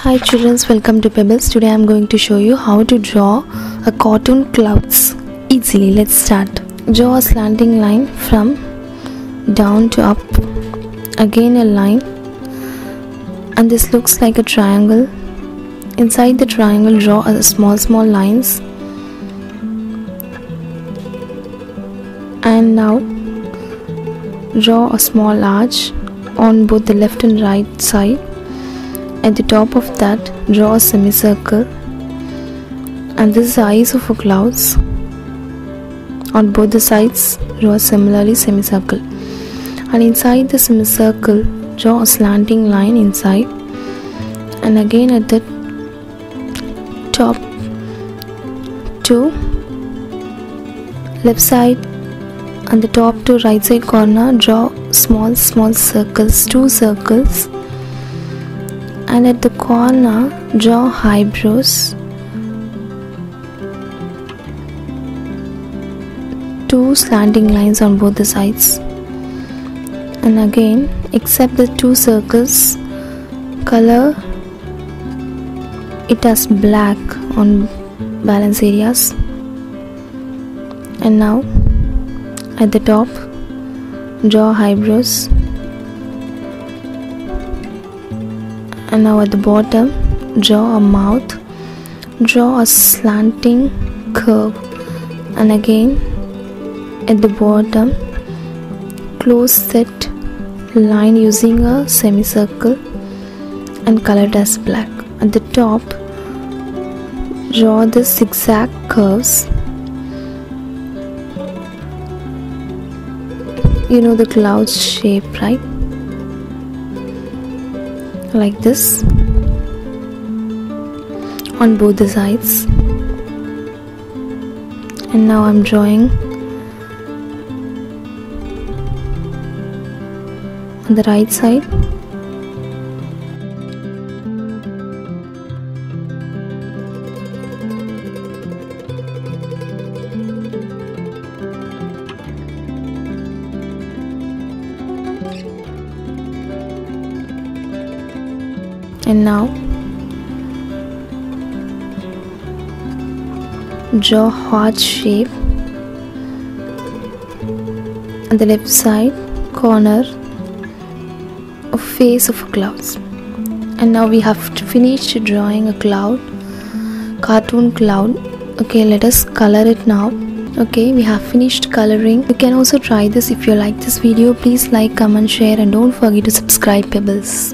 Hi children, welcome to Pebbles. Today I am going to show you how to draw a cartoon clouds easily. Let's start. Draw a slanting line from down to up. Again a line, and this looks like a triangle. Inside the triangle draw a small lines, and now draw a small arch on both the left and right side. At the top of that, draw a semicircle, and this is the eyes of a clouds. On both the sides, draw similarly semicircle, and inside the semicircle, draw a slanting line inside, and again at the top to left side and the top to right side corner, draw small circles, two circles. And at the corner, draw eyebrows, two slanting lines on both the sides, and again, except the two circles, color it as black on balance areas. And now at the top, draw eyebrows. And now at the bottom, draw a mouth, draw a slanting curve, and again at the bottom, close that line using a semicircle and color it as black. At the top, draw the zigzag curves. You know the cloud shape, right? Like this on both the sides. And now I'm drawing on the right side. And now draw heart shape on the left side corner of face of clouds. And now we have finished drawing a cloud, cartoon cloud. Okay, let us color it now. Okay, we have finished coloring. You can also try this. If you like this video, please like, comment, share, and don't forget to subscribe Pebbles.